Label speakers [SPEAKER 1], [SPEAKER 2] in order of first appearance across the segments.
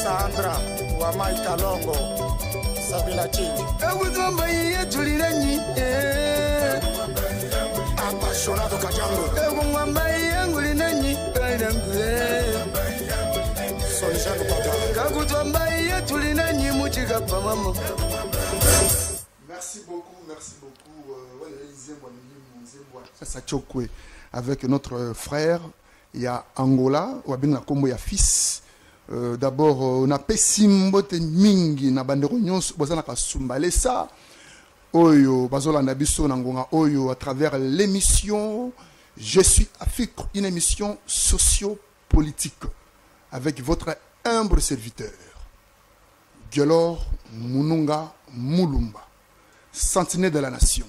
[SPEAKER 1] Sandra wa Maika Longo Sabila Chini Eguzomba yetuliranyi Apasionado Kajango Egumwamba yangulinanyi Kainangwe Solisano Pata Kaguzomba yetuliranyi Muchikapa mama.
[SPEAKER 2] Merci beaucoup. Ça Chokwe avec notre frère, il y a Angola, ou bien la Combo, il y a fils. D'abord, on a Pessimbote Mingi, na bandero nyonso, bozana ka sumbalesa. Oyo, bazola nabiso nangonga oyo, à travers l'émission Je suis Afrique, une émission socio-politique, avec votre humble serviteur, Gelor Mununga Mulumba, sentinelle de la nation.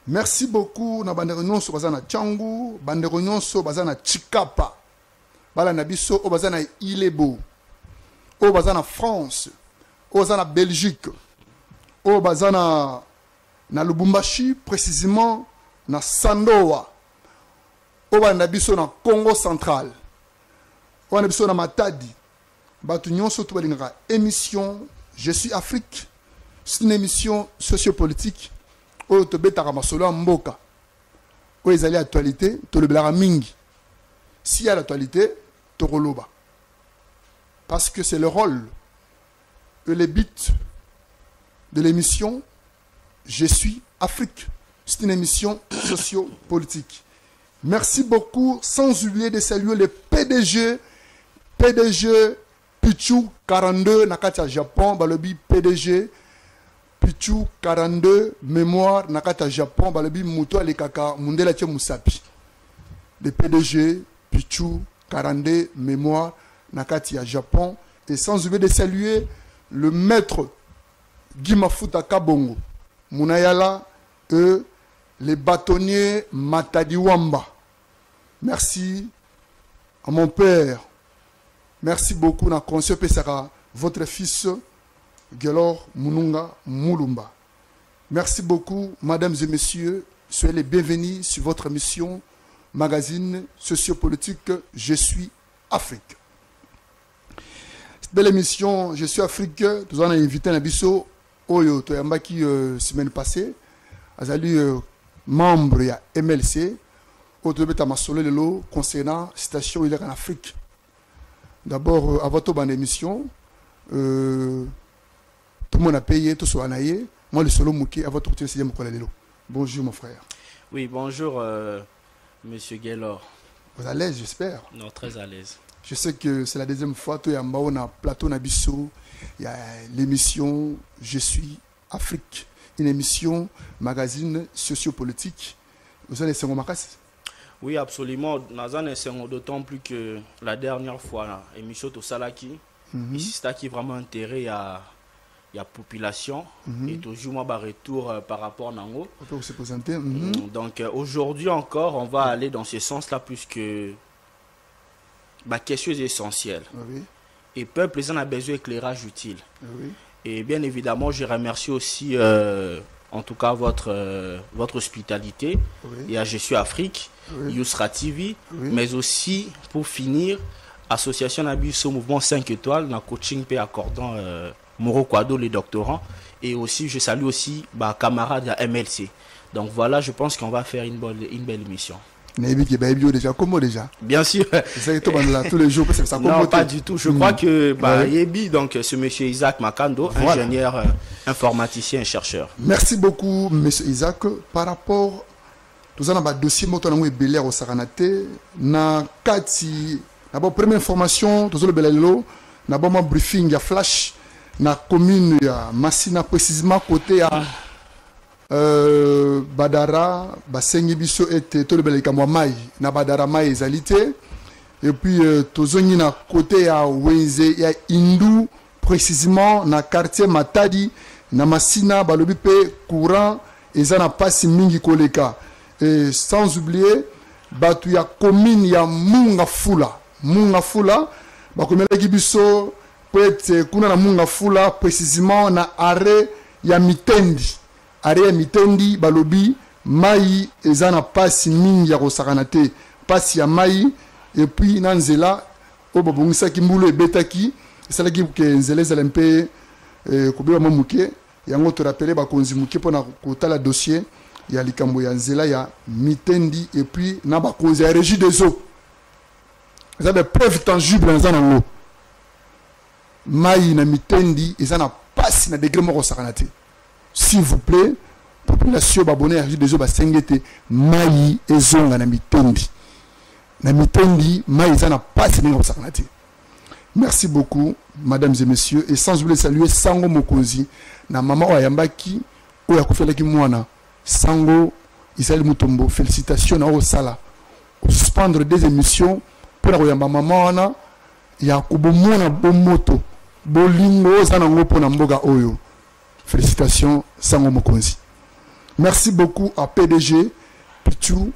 [SPEAKER 2] Merci beaucoup na bandero nyonso bazana Tchangu, bandero nyonso bazana Chikapa. Bala nabiso o bazana Ilebo, o bazana France, o bazana Belgique, o bazana na Lubumbashi, précisément na Sandoa, o bazana nabiso na Congo central, o bazana nabiso na Matadi. Batu nyonso to balingaka émission Je suis Afrique. C'est une émission sociopolitique. O to betaka masolo mboka. O ezali actualité, to le belara mingi. S'il y a l'actualité, Toroloba. Parce que c'est le rôle et le but de l'émission Je suis Afrique. C'est une émission socio-politique. Merci beaucoup. Sans oublier de saluer le PDG Pichu 42 Nakata Japon. Balobi PDG Pichu 42 mémoire Nakata Japon. Balobi Muto Alekaka Mundela Tche Musapi. Le PDG Pichu 42 mémoire Nakati à Japon. Et sans oublier de saluer le maître Gimafuta Kabongo Munayala et les bâtonniers Matadiwamba. Merci à mon père. Merci beaucoup na Conseil Pesara, votre fils Gelor Mununga Mulumba. Merci beaucoup, mesdames et messieurs. Soyez les bienvenus sur votre émission magazine sociopolitique Je suis Afrique. Cette belle émission Je suis Afrique, nous avons invité un abisso Oyo Toyambaki semaine passée. Azali membre de MLC, Autobeta Masolo Lelo concernant station il est en Afrique. D'abord, à votre bonne émission, tout le monde a payé, tout soit naïe. Moi, le solo mouké, à votre côté, c'est mon collègue. Bonjour, mon frère.
[SPEAKER 3] Oui, bonjour, monsieur Gelor.
[SPEAKER 2] Vous êtes à l'aise, j'espère?
[SPEAKER 3] Non, très à l'aise.
[SPEAKER 2] Je sais que c'est la deuxième fois que on a plateau Nabisso, il y a l'émission Je suis Afrique, une émission magazine sociopolitique. Vous avez un macasse?
[SPEAKER 3] Oui, absolument. D'autant plus que la dernière fois, l'émission Tosalaki, ici, c'est qui vraiment intérêt à la population et toujours un retour par rapport à Nango. Donc aujourd'hui encore, on va aller dans ce sens-là puisque question est essentielle.
[SPEAKER 2] Oui.
[SPEAKER 3] Et peuple, ils en ont besoin d'éclairage utile.
[SPEAKER 2] Oui.
[SPEAKER 3] Et bien évidemment, je remercie aussi en tout cas votre hospitalité.
[SPEAKER 2] Oui.
[SPEAKER 3] Et à Je suis Afrique,
[SPEAKER 2] oui.
[SPEAKER 3] Yousra TV,
[SPEAKER 2] oui.
[SPEAKER 3] mais aussi pour finir, Association Nabiso Mouvement 5 étoiles, dans coaching P accordant Moro Kwado, les doctorants. Et aussi, je salue aussi camarades à MLC. Donc voilà, je pense qu'on va faire une belle émission.
[SPEAKER 2] Déjà, comment déjà?
[SPEAKER 3] Bien sûr.
[SPEAKER 2] Tous les jours, ça
[SPEAKER 3] non, pas du tout. Je crois que Yebi, donc ce monsieur Isaac Makando, voilà. Ingénieur, informaticien, chercheur.
[SPEAKER 2] Merci beaucoup, monsieur Isaac. Par rapport, nous avons un dossier moto Belé au Saranate. Na kati, d'abord première information, nous avons Belelo, d'abord un briefing, il y a flash, na commune, il y a Massina précisément côté à Badara basengi biso ete tolobeleka mwa mai na Badara mai ezalité et puis tozongi na côté ya Wenze ya Indu précisément na quartier Matadi na Masina balobi pe courant eza na pasi mingi koleka et sans oublier batu ya commune ya Munga Fula bakomelaki biso peut-être kuna na Munga Fula précisément na arrêt ya Mitendi balobi mai eza na pasi mingi ya kosakana te pasi ya mai et puis na nzela o babongisaki mbulu ebetaki esalaki ke nzela ezala mpe kobeba mwa muke yango torapele bakonzi muke mpona kotala dossier ya likambo ya nzela ya Mitendi et puis na bakonzi ya régie des eaux eza des preuves tangibles eza nango mai na Mitendi eza na pasi na degré moko kosakana te. S'il vous plaît, population babonné à des eaux basengete mai ezonga na Mitendi. Na Mitendi mai ezana pas sinengo sakanate. Merci beaucoup mesdames et messieurs et sans oublier saluer Sango Mokonzi na maman oyambaki oya kufelaki mwana Sango Isali Mutombo félicitations na osala. Suspendre des émissions pour oyamba maman wana ya kubomona bomoto bolingo zana ngopo na mboga oyo. Félicitations, Sango Mokonzi. Merci beaucoup à PDG, Pichu,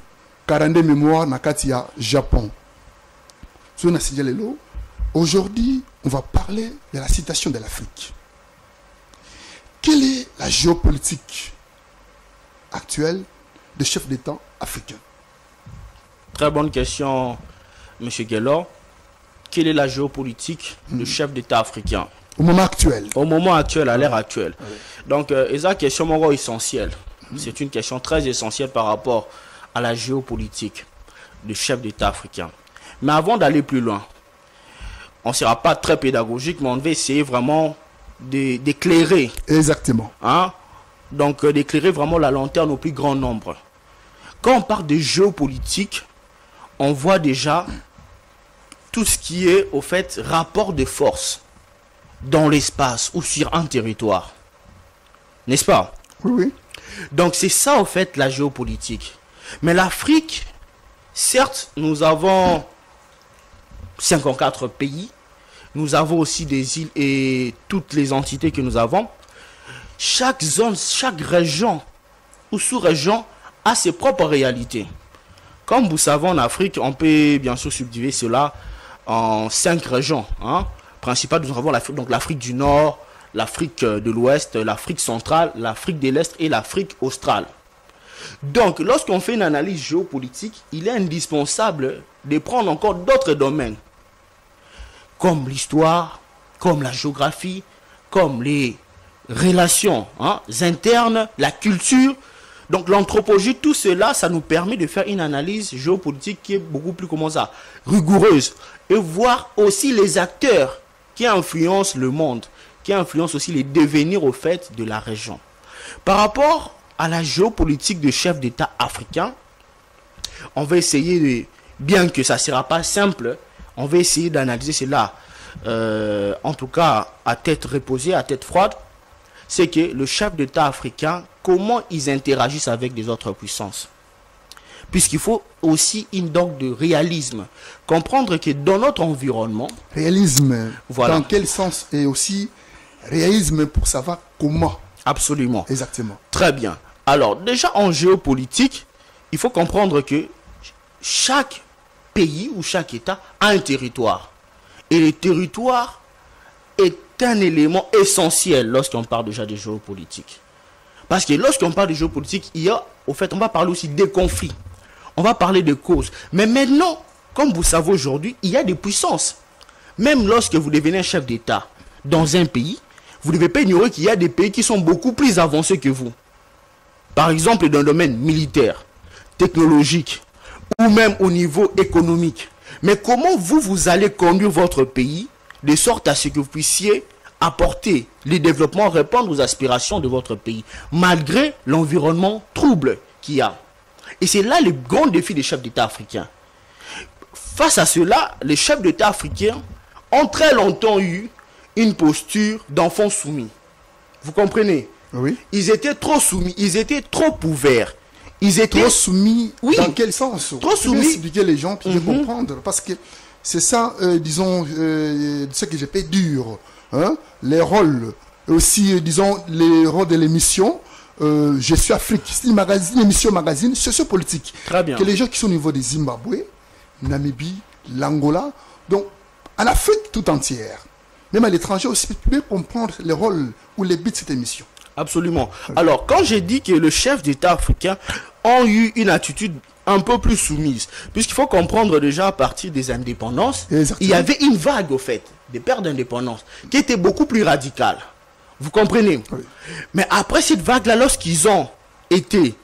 [SPEAKER 2] Karande Mémoire, Nakatia, Japon. Aujourd'hui, on va parler de la situation de l'Afrique. Quelle est la géopolitique actuelle des chefs d'État africains?
[SPEAKER 3] Très bonne question, M. Guélor. Quelle est la géopolitique du chef d'État africain?
[SPEAKER 2] Au moment actuel.
[SPEAKER 3] Au moment actuel, à l'ère actuelle. Oui. Donc, c'est une question essentielle. C'est une question très essentielle par rapport à la géopolitique du chef d'État africain. Mais avant d'aller plus loin, on ne sera pas très pédagogique, mais on va essayer vraiment d'éclairer.
[SPEAKER 2] Exactement.
[SPEAKER 3] Hein? Donc, d'éclairer vraiment la lanterne au plus grand nombre. Quand on parle de géopolitique, on voit déjà tout ce qui est, au fait, rapport de force dans l'espace ou sur un territoire. N'est-ce pas?
[SPEAKER 2] Oui, oui.
[SPEAKER 3] Donc c'est ça en fait la géopolitique. Mais l'Afrique, certes, nous avons 54 pays, nous avons aussi des îles et toutes les entités que nous avons. Chaque zone, chaque région ou sous-région a ses propres réalités. Comme vous savez, en Afrique, on peut bien sûr subdiviser cela en 5 régions, hein. Principal, nous avons l'Afrique du Nord, l'Afrique de l'Ouest, l'Afrique centrale, l'Afrique de l'Est et l'Afrique australe. Donc, lorsqu'on fait une analyse géopolitique, il est indispensable de prendre encore d'autres domaines, comme l'histoire, comme la géographie, comme les relations internes, la culture. Donc, l'anthropologie, tout cela, ça nous permet de faire une analyse géopolitique qui est beaucoup plus, rigoureuse. Et voir aussi les acteurs qui influencent le monde, qui influencent aussi les devenirs au fait de la région. Par rapport à la géopolitique de chef d'État africain, on va essayer de, bien que ça ne sera pas simple, on va essayer d'analyser cela, en tout cas à tête reposée, à tête froide. C'est que le chef d'État africain, comment ils interagissent avec les autres puissances. Puisqu'il faut aussi une dose de réalisme. Comprendre que dans notre environnement...
[SPEAKER 2] Réalisme,
[SPEAKER 3] voilà.
[SPEAKER 2] Dans quel sens? Et aussi réalisme pour savoir comment.
[SPEAKER 3] Absolument.
[SPEAKER 2] Exactement.
[SPEAKER 3] Très bien. Alors, déjà en géopolitique, il faut comprendre que chaque pays ou chaque État a un territoire. Et le territoire est un élément essentiel lorsqu'on parle déjà de géopolitique. Parce que lorsqu'on parle de géopolitique, il y a, au fait, on va parler aussi des conflits. On va parler de causes. Mais maintenant, comme vous savez aujourd'hui, il y a des puissances. Même lorsque vous devenez un chef d'État dans un pays, vous ne devez pas ignorer qu'il y a des pays qui sont beaucoup plus avancés que vous. Par exemple, dans le domaine militaire, technologique, ou même au niveau économique. Mais comment vous allez conduire votre pays de sorte à ce que vous puissiez apporter les développements, répondre aux aspirations de votre pays, malgré l'environnement trouble qu'il y a. Et c'est là le grand défi des chefs d'État africains. Face à cela, les chefs d'État africains ont très longtemps eu une posture d'enfants soumis. Vous comprenez?
[SPEAKER 2] Oui.
[SPEAKER 3] Ils étaient trop soumis, ils étaient trop ouverts. ils étaient
[SPEAKER 2] trop soumis.
[SPEAKER 3] Oui.
[SPEAKER 2] Dans quel sens?
[SPEAKER 3] Trop soumis.
[SPEAKER 2] Expliquer les gens puis comprendre. Parce que c'est ça, disons, ce que j'ai fait dur. Hein? Les rôles, aussi, disons, les rôles de l'émission. Je suis Afrique. C'est une émission magazine sociopolitique.
[SPEAKER 3] Très bien.
[SPEAKER 2] Que les gens qui sont au niveau des Zimbabwe, Namibie, l'Angola, donc en Afrique tout entière, même à l'étranger aussi, peut comprendre les rôles ou les buts de cette émission.
[SPEAKER 3] Absolument. Alors, quand j'ai dit que le chef d'État africain ont eu une attitude un peu plus soumise, puisqu'il faut comprendre déjà à partir des indépendances,
[SPEAKER 2] Exactement.
[SPEAKER 3] il y avait une vague au fait, des pères d'indépendance, qui était beaucoup plus radicale. Vous comprenez?
[SPEAKER 2] Oui.
[SPEAKER 3] Mais après cette vague-là, lorsqu'ils ont été,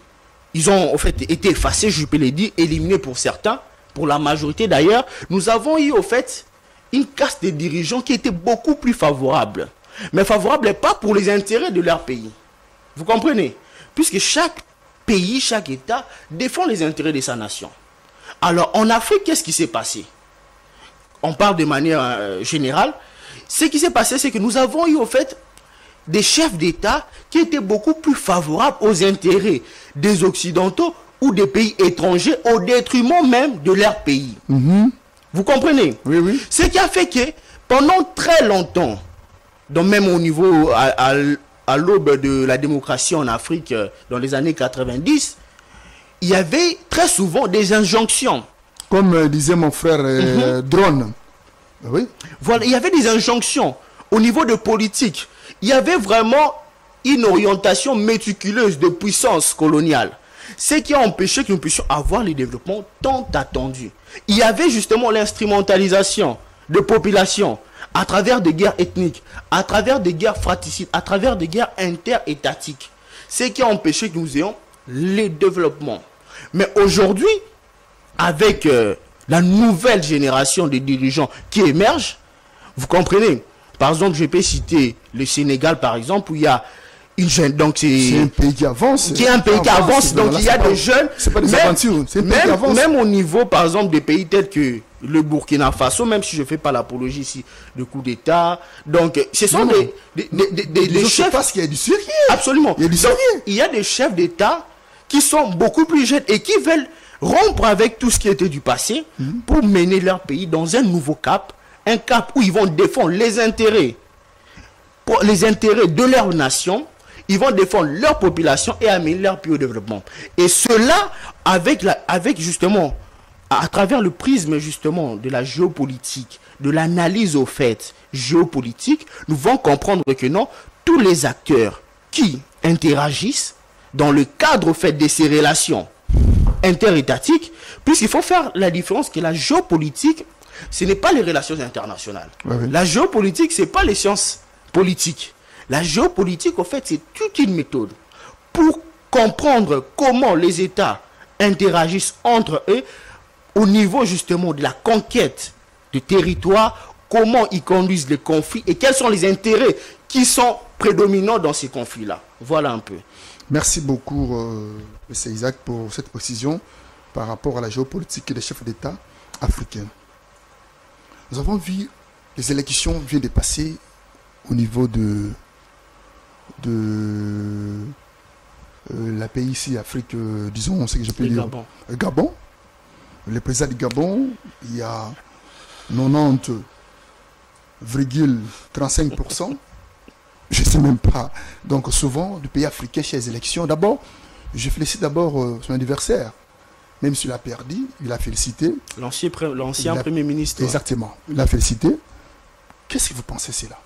[SPEAKER 3] en fait été effacés, je peux le dire, éliminés pour certains, pour la majorité d'ailleurs, nous avons eu au fait une caste de dirigeants qui était beaucoup plus favorable. Mais favorable pas pour les intérêts de leur pays. Vous comprenez? Puisque chaque pays, chaque État défend les intérêts de sa nation. Alors en Afrique, qu'est-ce qui s'est passé? On parle de manière générale. Ce qui s'est passé, c'est que nous avons eu au fait des chefs d'État qui étaient beaucoup plus favorables aux intérêts des Occidentaux ou des pays étrangers au détriment même de leur pays. Vous comprenez?
[SPEAKER 2] Oui, oui.
[SPEAKER 3] Ce qui a fait que pendant très longtemps, donc même au niveau à l'aube de la démocratie en Afrique dans les années 90, il y avait très souvent des injonctions.
[SPEAKER 2] Comme disait mon frère Drone. Oui.
[SPEAKER 3] Voilà, il y avait des injonctions au niveau de politique. Il y avait vraiment une orientation méticuleuse de puissance coloniale. Ce qui a empêché que nous puissions avoir les développements tant attendus. Il y avait justement l'instrumentalisation de populations à travers des guerres ethniques, à travers des guerres fratricides, à travers des guerres interétatiques. Ce qui a empêché que nous ayons les développements. Mais aujourd'hui, avec la nouvelle génération de dirigeants qui émergent, vous comprenez? Par exemple, je peux citer le Sénégal, par exemple, où il y a une jeune... Donc
[SPEAKER 2] c'est un pays qui avance.
[SPEAKER 3] Qui est un pays qui avance, donc il y a des jeunes...
[SPEAKER 2] C'est pas des aventures, c'est un pays qui avance.
[SPEAKER 3] Même au niveau, par exemple, des pays tels que le Burkina Faso, même si je ne fais pas l'apologie ici de coup d'État. Donc, ce sont des chefs...
[SPEAKER 2] Parce qu'il y a du sérieux.
[SPEAKER 3] Absolument.
[SPEAKER 2] Il y a du sérieux.
[SPEAKER 3] Il y a des chefs d'État qui sont beaucoup plus jeunes et qui veulent rompre avec tout ce qui était du passé pour mener leur pays dans un nouveau cap. Un cap où ils vont défendre les intérêts de leur nation, ils vont défendre leur population et amener leur pays au développement. Et cela, avec justement, à travers le prisme justement de la géopolitique, de l'analyse au fait géopolitique, nous devons comprendre que non, tous les acteurs qui interagissent dans le cadre au fait de ces relations interétatiques, puisqu'il faut faire la différence que la géopolitique, ce n'est pas les relations internationales.
[SPEAKER 2] Oui.
[SPEAKER 3] La géopolitique, ce n'est pas les sciences politiques. La géopolitique, en fait, c'est toute une méthode pour comprendre comment les États interagissent entre eux au niveau justement de la conquête de territoire, comment ils conduisent les conflits et quels sont les intérêts qui sont prédominants dans ces conflits-là. Voilà un peu.
[SPEAKER 2] Merci beaucoup, M. Isaac, pour cette précision par rapport à la géopolitique des chefs d'État africains. Nous avons vu les élections viennent de passer au niveau de la pays ici, Afrique, disons, ce que je peux dire.
[SPEAKER 3] Gabon.
[SPEAKER 2] Gabon. Le président du Gabon, il y a 90,35%. Je ne sais même pas. Donc souvent, le pays africain chez les élections, d'abord, je félicite d'abord son adversaire. Même s'il a perdu, il a félicité.
[SPEAKER 3] L'ancien Premier ministre.
[SPEAKER 2] Exactement. Il a félicité. Qu'est-ce que vous pensez de cela?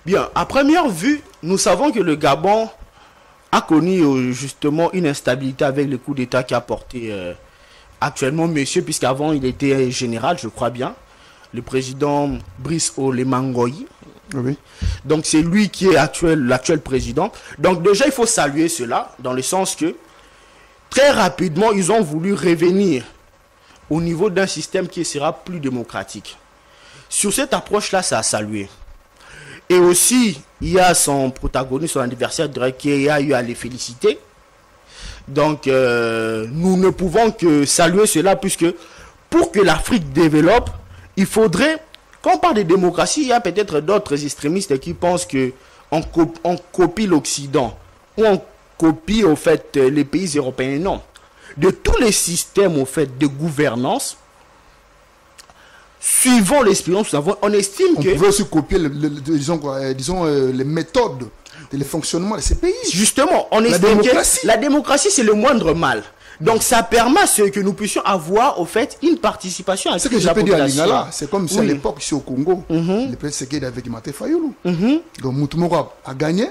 [SPEAKER 3] Bien, à première vue, nous savons que le Gabon a connu justement une instabilité avec le coup d'État qui a porté actuellement monsieur, puisqu'avant il était général, je crois bien, le président Brice Oligui Nguema.
[SPEAKER 2] Oui.
[SPEAKER 3] Donc c'est lui qui est l'actuel président. Donc déjà, il faut saluer cela, dans le sens que très rapidement, ils ont voulu revenir au niveau d'un système qui sera plus démocratique. Sur cette approche-là, ça a salué. Et aussi, il y a son protagoniste, son adversaire, qui a eu à les féliciter. Donc, nous ne pouvons que saluer cela, puisque pour que l'Afrique développe, il faudrait, quand on parle de démocratie, il y a peut-être d'autres extrémistes qui pensent qu'on copie l'Occident, ou copie au fait les pays européens, non. De tous les systèmes au fait de gouvernance, suivant l'expérience, on estime
[SPEAKER 2] on
[SPEAKER 3] que...
[SPEAKER 2] On pouvait aussi copier, disons, les méthodes, les fonctionnements de ces pays.
[SPEAKER 3] Justement, on estime que la démocratie, c'est le moindre mal. Donc, ça permet que nous puissions avoir, au fait, une participation à
[SPEAKER 2] ce que je peux dire à Lingala, c'est comme si à l'époque, ici au Congo, le président avec Maté Fayoulou. Donc, Moutoumora a gagné,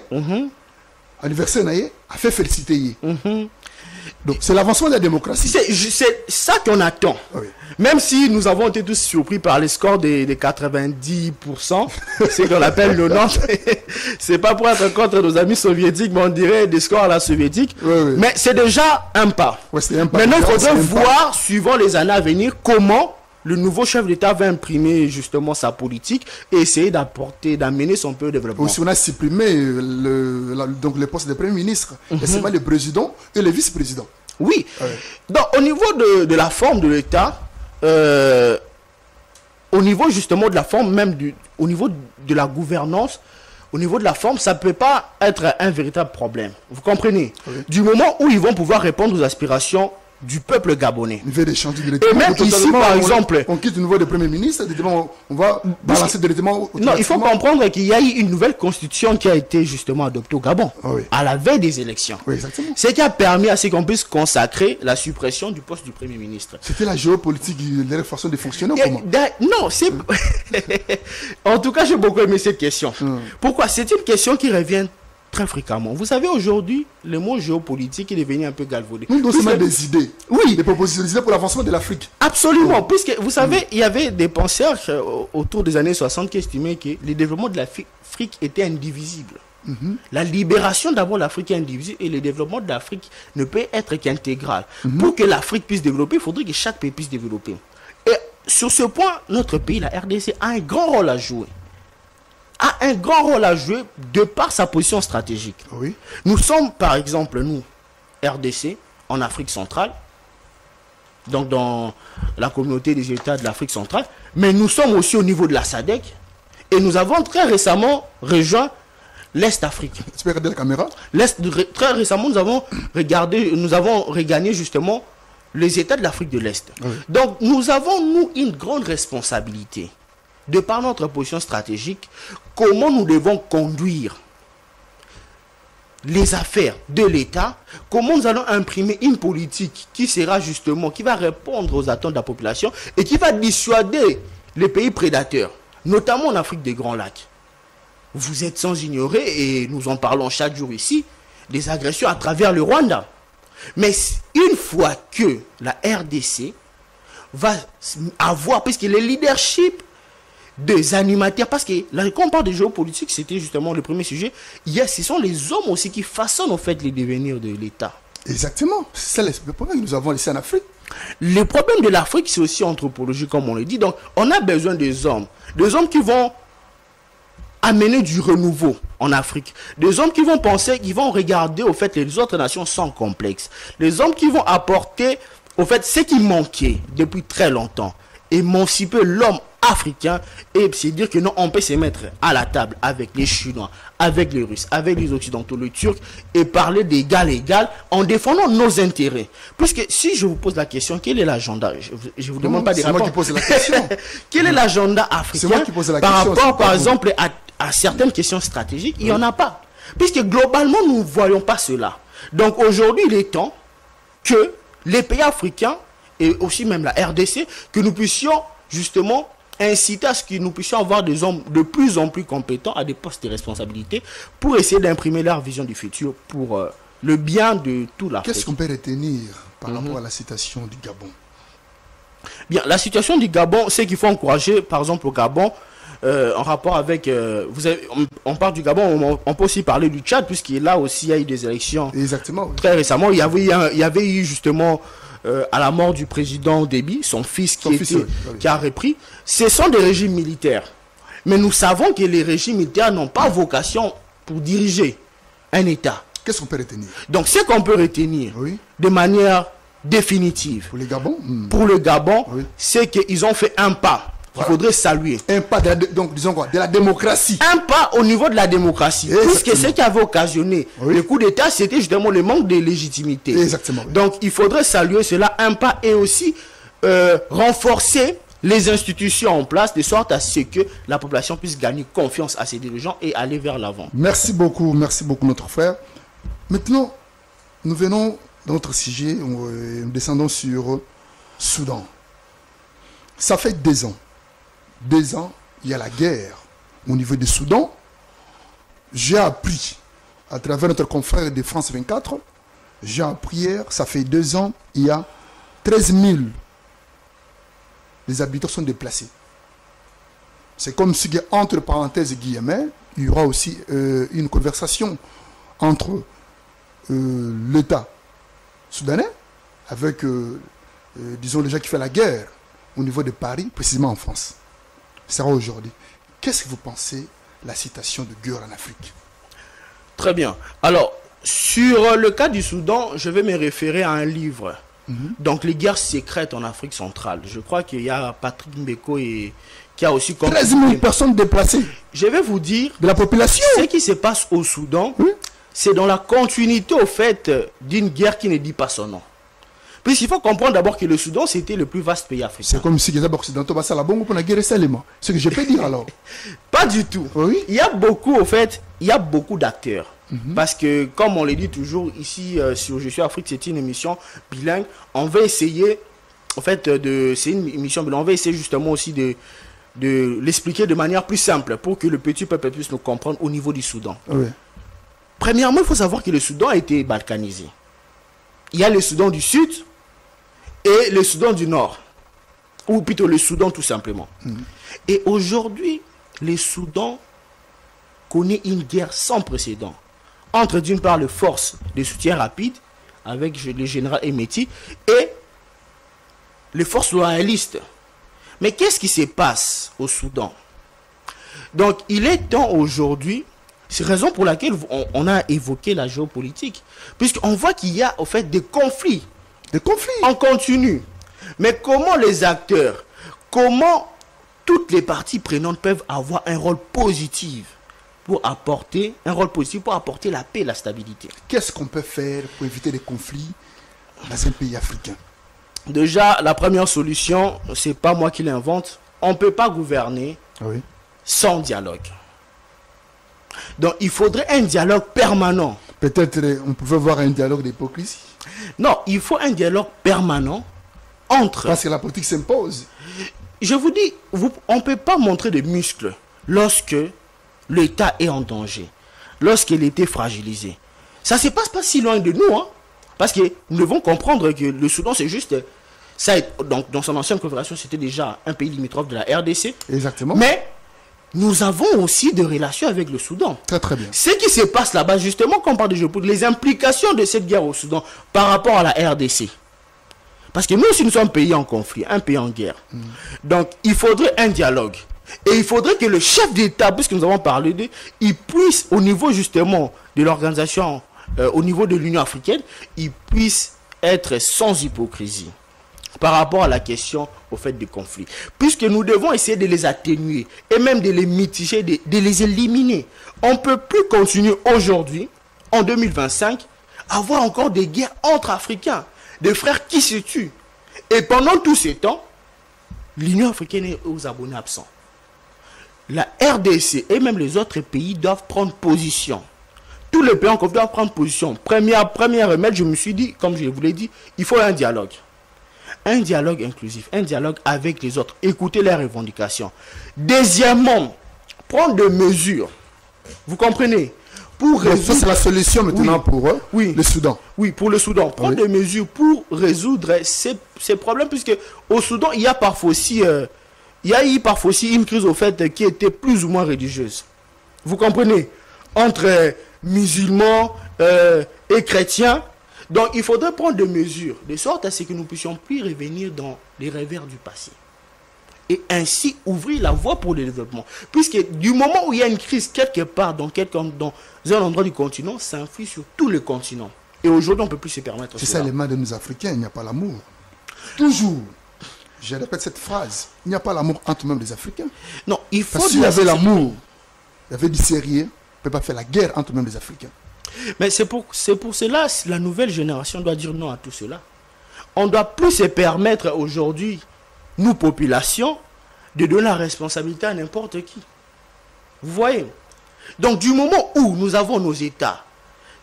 [SPEAKER 2] anniversaire a fait féliciter. Donc, c'est l'avancement de la démocratie.
[SPEAKER 3] C'est ça qu'on attend. Oui. Même si nous avons été tous surpris par les scores des 90%, c'est qu'on appelle le nom. C'est pas pour être contre nos amis soviétiques, mais on dirait des scores à la soviétique. Oui. Mais c'est déjà un pas.
[SPEAKER 2] Oui, un pas.
[SPEAKER 3] Maintenant, il faudrait voir, suivant les années à venir, comment le nouveau chef d'État va imprimer justement sa politique et essayer d'amener son pays au développement.
[SPEAKER 2] Aussi, on a supprimé donc le poste de Premier ministre, et c'est pas le président et le vice-président.
[SPEAKER 3] Oui. Donc, au niveau de la forme de l'État, au niveau justement de la forme, même au niveau de la gouvernance, au niveau de la forme, ça ne peut pas être un véritable problème. Vous comprenez? Du moment où ils vont pouvoir répondre aux aspirations du peuple gabonais.
[SPEAKER 2] Et
[SPEAKER 3] même ici, par exemple...
[SPEAKER 2] On quitte le niveau de Premier ministre, on va balancer directement...
[SPEAKER 3] Non, il faut comprendre qu'il y a eu une nouvelle constitution qui a été justement adoptée au Gabon, à la veille des élections.
[SPEAKER 2] Oui, exactement.
[SPEAKER 3] Ce qui a permis à ce qu'on puisse consacrer la suppression du poste du Premier ministre.
[SPEAKER 2] C'était la géopolitique, la façon de fonctionner comment?
[SPEAKER 3] Non, c'est... En tout cas, j'ai beaucoup aimé cette question. Pourquoi? C'est une question qui revient très fréquemment. Vous savez, aujourd'hui, le mot géopolitique est devenu un peu galvaudé.
[SPEAKER 2] Nous devons mettre des idées.
[SPEAKER 3] Oui.
[SPEAKER 2] Des propositions, des idées pour l'avancement de l'Afrique.
[SPEAKER 3] Absolument. Puisque, vous savez, il y avait des penseurs autour des années 60 qui estimaient que le développement de l'Afrique était indivisible. La libération d'abord de l'Afrique est indivisible et le développement de l'Afrique ne peut être qu'intégral. Pour que l'Afrique puisse développer, il faudrait que chaque pays puisse développer. Et sur ce point, notre pays, la RDC, a un grand rôle à jouer. De par sa position stratégique.
[SPEAKER 2] Oui.
[SPEAKER 3] Nous sommes, par exemple, nous, RDC, en Afrique centrale, donc dans la communauté des États de l'Afrique centrale, mais nous sommes aussi au niveau de la SADC, et nous avons très récemment rejoint l'Est Afrique.
[SPEAKER 2] Tu peux regarder la caméra?
[SPEAKER 3] Très récemment, nous avons regagné justement les États de l'Afrique de l'Est. Oui. Donc, nous avons, nous, une grande responsabilité. De par notre position stratégique, comment nous devons conduire les affaires de l'État, comment nous allons imprimer une politique qui sera justement, qui va répondre aux attentes de la population et qui va dissuader les pays prédateurs, notamment en Afrique des Grands Lacs. Vous êtes sans ignorer, et nous en parlons chaque jour ici, des agressions à travers le Rwanda. Mais une fois que la RDC va avoir, puisque le leadership des animateurs, parce que là, quand on parle de géopolitique, c'était justement le premier sujet, ce sont les hommes aussi qui façonnent en fait les devenirs de l'État.
[SPEAKER 2] Exactement, c'est le problème que nous avons ici en Afrique.
[SPEAKER 3] Le problème de l'Afrique, c'est aussi anthropologique, comme on le dit. Donc, on a besoin des hommes qui vont amener du renouveau en Afrique, des hommes qui vont penser, qui vont regarder, au fait, les autres nations sans complexe, les hommes qui vont apporter, au fait, ce qui manquait depuis très longtemps, émanciper l'homme africain et c'est dire que non, on peut se mettre à la table avec les Chinois, avec les Russes, avec les Occidentaux, les Turcs et parler d'égal à égal en défendant nos intérêts. Puisque si je vous pose la question, quel est l'agenda? Je vous demande pas des réponses.
[SPEAKER 2] C'est moi qui pose la question.
[SPEAKER 3] Quel est l'agenda africain par rapport, par exemple, à certaines questions stratégiques? Il n'y en a pas. Puisque globalement, nous ne voyons pas cela. Donc aujourd'hui, il est temps que les pays africains et aussi même la RDC, que nous puissions justement inciter à ce que nous puissions avoir des hommes de plus en plus compétents à des postes de responsabilité pour essayer d'imprimer leur vision du futur pour le bien de tout l'Afrique.
[SPEAKER 2] Qu'est-ce qu'on peut retenir par rapport à la situation du Gabon?
[SPEAKER 3] Bien, la situation du Gabon, c'est qu'il faut encourager, par exemple, au Gabon, en rapport avec... on parle du Gabon, on peut aussi parler du Tchad, puisqu'il là aussi il y a eu des élections.
[SPEAKER 2] Exactement. Oui.
[SPEAKER 3] Très récemment, il y avait eu justement... à la mort du président Déby, son fils qui a repris, ce sont des régimes militaires. Mais nous savons que les régimes militaires n'ont pas vocation pour diriger un État.
[SPEAKER 2] Qu'est-ce qu'on peut retenir? Donc,
[SPEAKER 3] ce qu'on peut retenir de manière définitive
[SPEAKER 2] pour les Gabon,
[SPEAKER 3] pour le Gabon, c'est qu'ils ont fait un pas qu'il faudrait saluer.
[SPEAKER 2] Un pas donc disons quoi, de la démocratie.
[SPEAKER 3] Un pas au niveau de la démocratie. Puisque ce qui avait occasionné le coup d'État, c'était justement le manque de légitimité.
[SPEAKER 2] Exactement.
[SPEAKER 3] Donc il faudrait saluer cela, un pas, et aussi renforcer les institutions en place de sorte à ce que la population puisse gagner confiance à ses dirigeants et aller vers l'avant.
[SPEAKER 2] Merci beaucoup notre frère. Maintenant, nous venons dans notre sujet, nous descendons sur Soudan. Ça fait 2 ans. 2 ans, il y a la guerre au niveau du Soudan. J'ai appris, à travers notre confrère de France 24, j'ai appris hier, ça fait 2 ans, il y a 13 000. Les habitants sont déplacés. C'est comme si, entre parenthèses guillemets, il y aura aussi une conversation entre l'État soudanais avec, disons, les gens qui font la guerre au niveau de Paris, précisément en France. C'est aujourd'hui. Qu'est-ce que vous pensez de la situation de guerre en Afrique?
[SPEAKER 3] Très bien. Alors, sur le cas du Soudan, je vais me référer à un livre. Donc, les guerres secrètes en Afrique centrale. Je crois qu'il y a Patrick Mbeko qui a aussi...
[SPEAKER 2] 13 000 personnes déplacées.
[SPEAKER 3] Je vais vous dire...
[SPEAKER 2] De la population.
[SPEAKER 3] Ce qui se passe au Soudan, c'est dans la continuité, au fait, d'une guerre qui ne dit pas son nom. Puisqu'il faut comprendre d'abord que le Soudan, c'était le plus vaste pays africain.
[SPEAKER 2] C'est comme si les Occidentaux passaient la bombe pour la guerre seulement. Ce que je peux dire alors.
[SPEAKER 3] Pas du tout.
[SPEAKER 2] Oui.
[SPEAKER 3] Il y a beaucoup, au fait, il y a beaucoup d'acteurs. Parce que, comme on le dit toujours ici sur Je suis Afrique, c'est une émission bilingue. On va essayer, en fait, c'est une émission bilingue. On va essayer justement aussi de l'expliquer de manière plus simple pour que le petit peuple puisse nous comprendre au niveau du Soudan.
[SPEAKER 2] Oui.
[SPEAKER 3] Premièrement, il faut savoir que le Soudan a été balkanisé. Il y a le Soudan du Sud et le Soudan du Nord. Ou plutôt le Soudan tout simplement. Et aujourd'hui, le Soudan connaît une guerre sans précédent. Entre d'une part les forces de soutien rapide avec le général Emeti et les forces loyalistes. Mais qu'est-ce qui se passe au Soudan? Donc il est temps aujourd'hui, c'est la raison pour laquelle on a évoqué la géopolitique, puisqu'on voit qu'il y a au fait des conflits.
[SPEAKER 2] Des conflits
[SPEAKER 3] en continu. Mais comment les acteurs, comment toutes les parties prenantes peuvent avoir un rôle positif pour apporter la paix et la stabilité?
[SPEAKER 2] Qu'est-ce qu'on peut faire pour éviter les conflits dans un pays africain?
[SPEAKER 3] Déjà, la première solution, c'est pas moi qui l'invente. On ne peut pas gouverner sans dialogue. Donc, il faudrait un dialogue permanent.
[SPEAKER 2] Peut-être on pouvait voir un dialogue d'hypocrisie.
[SPEAKER 3] Non, il faut un dialogue permanent entre...
[SPEAKER 2] Parce que la politique s'impose.
[SPEAKER 3] Je vous dis, on ne peut pas montrer des muscles lorsque l'État est en danger, lorsqu'il était fragilisé. Ça ne se passe pas si loin de nous, hein, parce que nous devons comprendre que le Soudan, c'est juste... Ça, donc, dans son ancienne confédération, c'était déjà un pays limitrophe de la RDC.
[SPEAKER 2] Exactement.
[SPEAKER 3] Mais nous avons aussi des relations avec le Soudan.
[SPEAKER 2] Très très bien.
[SPEAKER 3] Ce qui se passe là-bas, justement, quand on parle de géopolitique, les implications de cette guerre au Soudan par rapport à la RDC. Parce que nous aussi, nous sommes un pays en conflit, un pays en guerre. Donc, il faudrait un dialogue. Et il faudrait que le chef d'État, puisque nous avons parlé d'eux, il puisse, au niveau justement de l'organisation, au niveau de l'Union africaine, il puisse être sans hypocrisie par rapport à la question au fait des conflits. Puisque nous devons essayer de les atténuer et même de les mitiger, de les éliminer. On ne peut plus continuer aujourd'hui, en 2025, à avoir encore des guerres entre Africains, des frères qui se tuent. Et pendant tous ces temps, l'Union africaine est aux abonnés absents. La RDC et même les autres pays doivent prendre position. Tous les pays en conflit doivent prendre position. Premier remède, je me suis dit, comme je vous l'ai dit, il faut un dialogue. Un dialogue inclusif, un dialogue avec les autres. Écouter leurs revendications. Deuxièmement, prendre des mesures. Vous comprenez? Pour résoudre...
[SPEAKER 2] Ça, c'est la solution maintenant pour eux, le Soudan.
[SPEAKER 3] Oui, pour le Soudan. Prendre des mesures pour résoudre ces problèmes, puisque au Soudan, il y a parfois aussi... il y a eu parfois aussi une crise au fait qui était plus ou moins religieuse. Vous comprenez? Entre musulmans et chrétiens. Donc il faudrait prendre des mesures de sorte à ce que nous puissions plus revenir dans les revers du passé. Et ainsi ouvrir la voie pour le développement. Puisque du moment où il y a une crise quelque part dans un endroit du continent, ça influe sur tout le continent. Et aujourd'hui, on ne peut plus se permettre
[SPEAKER 2] c'est
[SPEAKER 3] cela.
[SPEAKER 2] ça les mains de nous Africains, il n'y a pas l'amour. Toujours. Je répète cette phrase. Il n'y a pas l'amour entre même les Africains.
[SPEAKER 3] Non, il faut...
[SPEAKER 2] Parce que s'il y avait l'amour, il y avait du sérieux, on ne peut pas faire la guerre entre même les Africains.
[SPEAKER 3] Mais c'est pour cela que la nouvelle génération doit dire non à tout cela. On ne doit plus se permettre aujourd'hui, nous, populations, de donner la responsabilité à n'importe qui. Vous voyez? Donc, du moment où nous avons nos États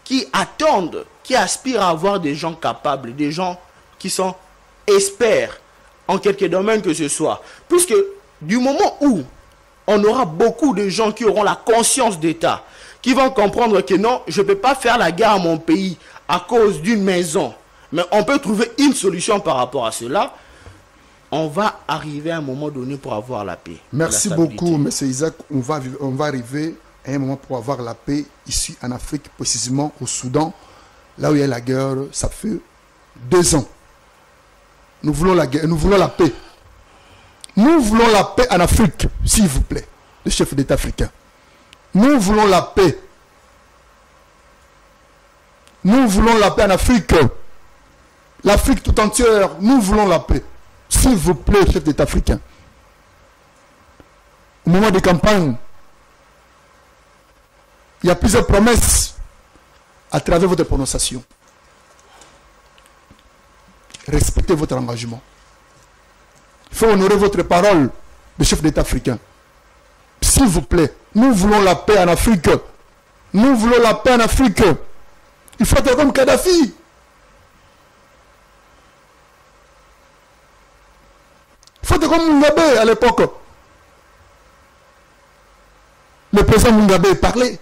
[SPEAKER 3] qui attendent, qui aspirent à avoir des gens capables, des gens qui sont experts en quelque domaine que ce soit, puisque du moment où on aura beaucoup de gens qui auront la conscience d'État, qui vont comprendre que non, je ne peux pas faire la guerre à mon pays à cause d'une maison, mais on peut trouver une solution par rapport à cela, on va arriver à un moment donné pour avoir la paix.
[SPEAKER 2] Merci beaucoup, M. Isaac. On va arriver à un moment pour avoir la paix ici en Afrique, précisément au Soudan, là où il y a la guerre, ça fait 2 ans. Nous voulons la guerre, nous voulons la paix. Nous voulons la paix en Afrique, s'il vous plaît, le chef d'État africain. Nous voulons la paix. Nous voulons la paix en Afrique. L'Afrique tout entière, nous voulons la paix. S'il vous plaît, chef d'État africain. Au moment des campagnes, il y a plusieurs promesses à travers votre prononciation. Respectez votre engagement. Il faut honorer votre parole de chef d'État africain. S'il vous plaît, nous voulons la paix en Afrique. Nous voulons la paix en Afrique. Il faut être comme Kadhafi. Il faut être comme Mugabe à l'époque. Le président Mugabe parlait.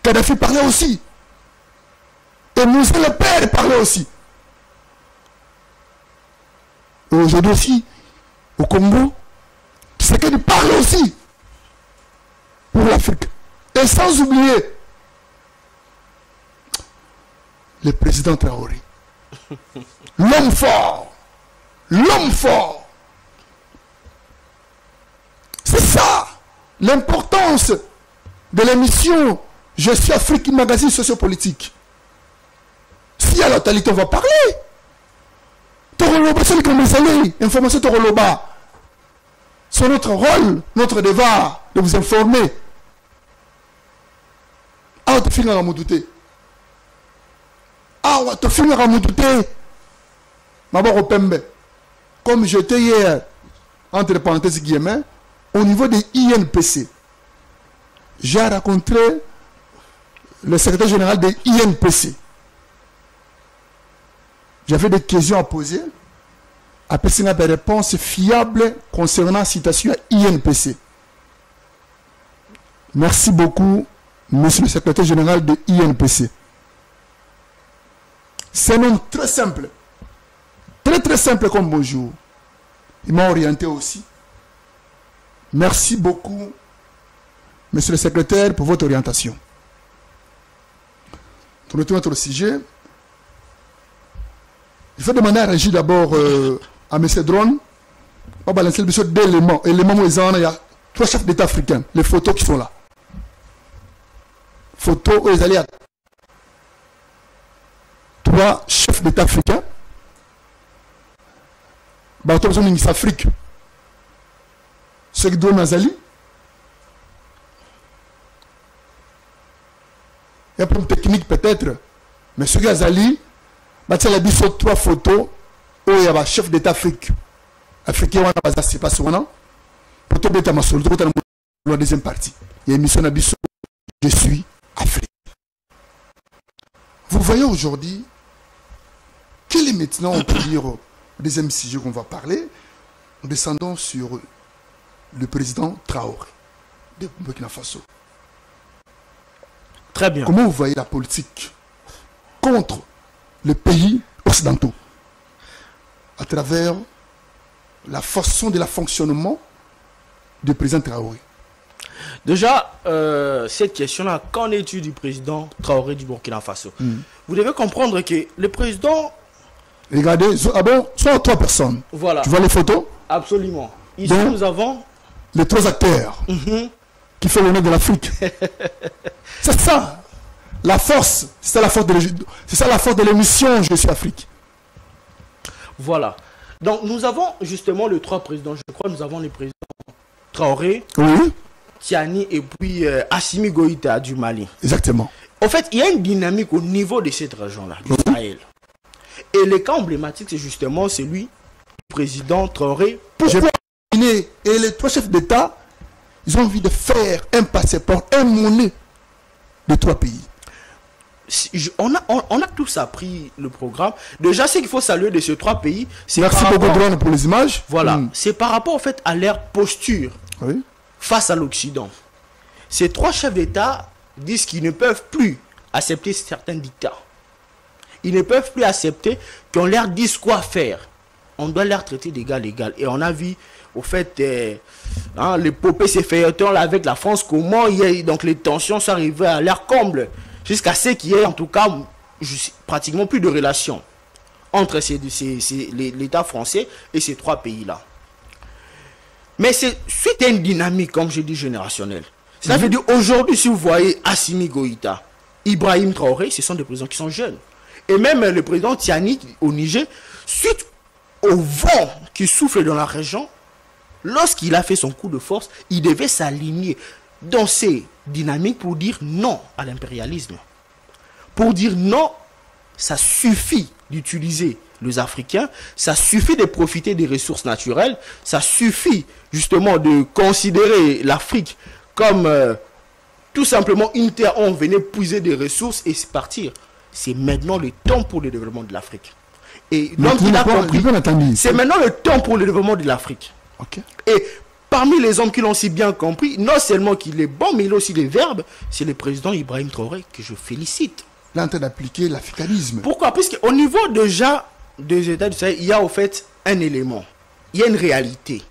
[SPEAKER 2] Kadhafi parlait aussi. Et Moussa le père parlait aussi. Et aujourd'hui aussi, au Congo, c'est qu'il parle aussi pour l'Afrique. Et sans oublier le président Traoré. L'homme fort. L'homme fort. C'est ça l'importance de l'émission Je suis Afrique, magazine sociopolitique. S'il y a la totalité, on va parler. Toroloba, c'est le information Toroloba. C'est notre rôle, notre devoir de vous informer. Ah, tu finis à me douter. Ah, tu finis à me douter. D'abord au Pembe. Comme j'étais hier, entre parenthèses guillemets, au niveau des INPC, j'ai rencontré le secrétaire général des INPC. J'avais des questions à poser. Après, c'est une réponse fiable concernant la citation à INPC. Merci beaucoup, monsieur le secrétaire général de INPC. C'est un nom très simple. Très très simple comme bonjour. Il m'a orienté aussi. Merci beaucoup, monsieur le secrétaire, pour votre orientation. Pour notre sujet, il faut demander à Régis d'abord à M. Drone. On va balancer le besoin d'éléments. Éléments où il y a 3 chefs d'État africains. Les photos qui sont là. Photos où il y a 3 chefs d'État africains. Bateau besoin d'une Afrique. Ceux qui doivent Nazali. Il y a un problème technique peut-être. Mais ceux qui Nazali. Il y a 3 photos où il y a un chef d'État africain. Africain, c'est pas ça. Pour te mettre à ma solution, la deuxième partie. Il y a une mission d'Abisso. Je suis Afrique. Vous voyez aujourd'hui, quel est maintenant, on peut dire, le deuxième sujet qu'on va parler. Nous descendons sur le président Traoré de Burkina Faso.
[SPEAKER 3] Très bien.
[SPEAKER 2] Comment vous voyez la politique contre les pays occidentaux à travers la façon de la fonctionnement du président Traoré?
[SPEAKER 3] Déjà, cette question-là, qu'en est-il du président Traoré du Burkina Faso? Vous devez comprendre que le président...
[SPEAKER 2] Regardez, ah bon, soit 3 personnes.
[SPEAKER 3] Voilà.
[SPEAKER 2] Tu vois les photos?
[SPEAKER 3] Absolument. Ici,
[SPEAKER 2] donc,
[SPEAKER 3] nous avons...
[SPEAKER 2] les 3 acteurs qui font l'honneur de l'Afrique. C'est ça. La force, c'est ça la force de l'émission Je suis Afrique.
[SPEAKER 3] Voilà. Donc nous avons justement les 3 présidents, je crois, nous avons les présidents Traoré,
[SPEAKER 2] Oui,
[SPEAKER 3] Tiani et puis Assimi Goïta du Mali.
[SPEAKER 2] exactement.
[SPEAKER 3] En fait, il y a une dynamique au niveau de cette région-là, d'Israël. Et le cas emblématique, c'est justement celui du président Traoré. Pourquoi?
[SPEAKER 2] Et les 3 chefs d'État, ils ont envie de faire un passeport, un monnaie de 3 pays.
[SPEAKER 3] On a tous appris le programme. Déjà, ce qu'il faut saluer de ces 3 pays, c'est
[SPEAKER 2] Merci
[SPEAKER 3] par
[SPEAKER 2] beaucoup,
[SPEAKER 3] rapport,
[SPEAKER 2] Drone, pour les images.
[SPEAKER 3] voilà, c'est par rapport en fait à leur posture
[SPEAKER 2] Oui.
[SPEAKER 3] face à l'Occident. Ces 3 chefs d'État disent qu'ils ne peuvent plus accepter certains dictats. Ils ne peuvent plus accepter qu'on leur dise quoi faire. On doit leur traiter d'égal à égal. Et on a vu, au fait, l'épopée s'est fait là avec la France, comment donc les tensions sont arrivées à leur comble, jusqu'à ce qu'il y ait en tout cas pratiquement plus de relations entre l'État français et ces 3 pays-là. Mais c'est suite à une dynamique, comme je dis, générationnelle. Ça veut dire aujourd'hui, si vous voyez Assimi Goïta, Ibrahim Traoré, ce sont des présidents qui sont jeunes. Et même le président Tiani au Niger, suite au vent qui souffle dans la région, lorsqu'il a fait son coup de force, il devait s'aligner dans ces dynamiques pour dire non à l'impérialisme. Pour dire non, ça suffit d'utiliser les Africains, ça suffit de profiter des ressources naturelles, ça suffit justement de considérer l'Afrique comme tout simplement une terre où on venait puiser des ressources et partir. C'est maintenant le temps pour le développement de l'Afrique. Et donc il a compris, c'est maintenant le temps pour le développement de l'Afrique.
[SPEAKER 2] Okay.
[SPEAKER 3] Et parmi les hommes qui l'ont si bien compris, non seulement qu'il est bon, mais il a aussi les verbes, c'est le président Ibrahim Traoré que je félicite.
[SPEAKER 2] Là, en train d'appliquer l'africanisme.
[SPEAKER 3] Pourquoi? Puisqu'au niveau déjà des États du Sahel, il y a au fait un élément, il y a une réalité,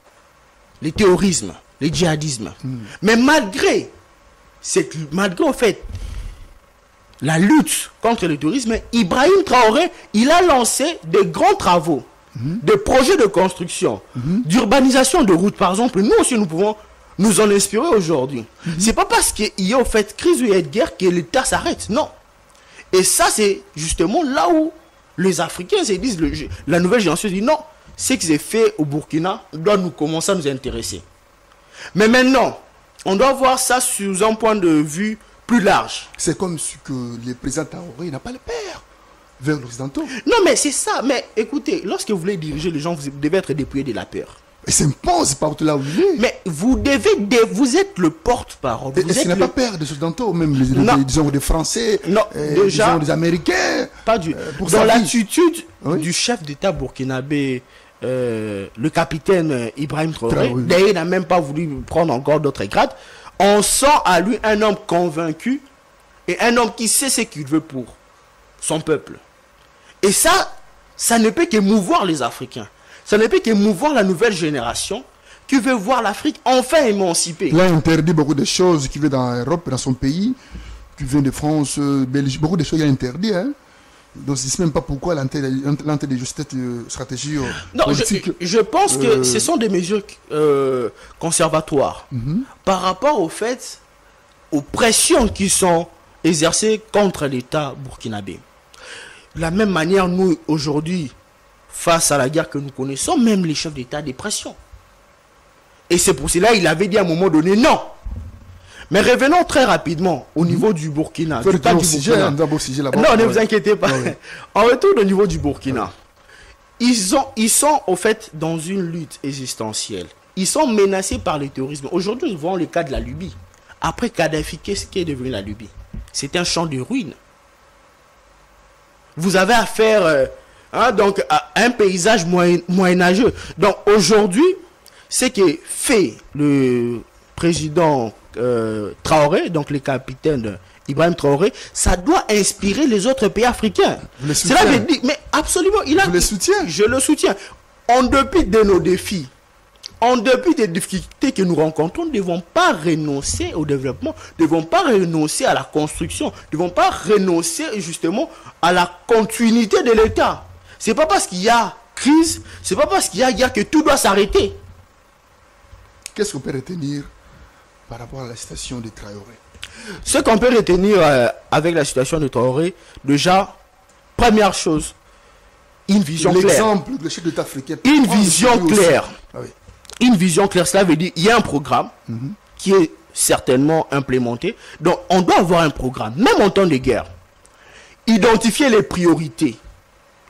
[SPEAKER 3] le terrorisme, le djihadisme. Mais malgré au fait la lutte contre le terrorisme, Ibrahim Traoré, il a lancé de grands travaux, des projets de construction, d'urbanisation de routes, par exemple. Nous aussi, nous pouvons nous en inspirer aujourd'hui. C'est pas parce qu'il y a au fait crise ou il y a de guerre que l'État s'arrête, non. Et ça, c'est justement là où les Africains se disent, la nouvelle génération dit non, ce qui s'est fait au Burkina doit nous commencer à nous intéresser. Mais maintenant, on doit voir ça sous un point de vue plus large.
[SPEAKER 2] C'est comme ce que le président Traoré n'a pas le père vers l'Occidentaux.
[SPEAKER 3] Non, mais c'est ça. Mais écoutez, lorsque vous voulez diriger les gens, vous devez être dépouillé de la peur.
[SPEAKER 2] Il s'impose partout là où il est.
[SPEAKER 3] Mais vous êtes le porte-parole.
[SPEAKER 2] Est-ce n'a pas peur des Occidentaux, même disons des Français,
[SPEAKER 3] déjà,
[SPEAKER 2] disons des Américains.
[SPEAKER 3] Pas du. Dans l'attitude du chef d'État burkinabé, le capitaine Ibrahim Traoré, d'ailleurs, il n'a même pas voulu prendre encore d'autres grades. On sent à lui un homme convaincu et un homme qui sait ce qu'il veut pour son peuple. Et ça ne peut qu'émouvoir les Africains. Ça ne peut qu'émouvoir la nouvelle génération qui veut voir l'Afrique enfin émancipée.
[SPEAKER 2] Il a interdit beaucoup de choses qui viennent dans l'Europe, dans son pays, qui viennent de France, Belgique, beaucoup de choses il a interdit. Hein. Donc je ne sais même pas pourquoi l'intérêt de cette stratégie politique.
[SPEAKER 3] Je pense que ce sont des mesures conservatoires par rapport au fait, aux pressions qui sont exercées contre l'État burkinabé. De la même manière, nous, aujourd'hui, face à la guerre que nous connaissons, même les chefs d'État ont des pressions. Et c'est pour cela qu'il avait dit à un moment donné non. Mais revenons très rapidement au niveau du Burkina. Non, ne vous inquiétez pas. On retourne au niveau du Burkina. Ils sont au fait dans une lutte existentielle. Ils sont menacés par le terrorisme. Aujourd'hui, nous voyons le cas de la Libye. Après Kadhafi, qu'est-ce qui est devenu la Libye? C'est un champ de ruines. Vous avez affaire donc, à un paysage moyenâgeux. Donc aujourd'hui, ce que fait le président Traoré, donc le capitaine Ibrahim Traoré, ça doit inspirer les autres pays africains. Cela veut dire, mais absolument,
[SPEAKER 2] Vous le soutiens?
[SPEAKER 3] Je le soutiens. En dépit de nos défis, en dépit des difficultés que nous rencontrons, nous ne devons pas renoncer au développement, nous ne devons pas renoncer à la construction, nous ne devons pas renoncer justement à la continuité de l'État. Ce n'est pas parce qu'il y a crise, ce n'est pas parce qu'il y a guerre que tout doit s'arrêter.
[SPEAKER 2] Qu'est-ce qu'on peut retenir par rapport à la situation de Traoré?
[SPEAKER 3] Ce qu'on peut retenir avec la situation de Traoré, déjà, première chose, une vision claire.
[SPEAKER 2] L'exemple, le chef d'État africain.
[SPEAKER 3] Une vision claire.
[SPEAKER 2] Ah oui.
[SPEAKER 3] Une vision claire, cela veut dire il y a un programme qui est certainement implémenté. Donc, on doit avoir un programme, même en temps de guerre. Identifier les priorités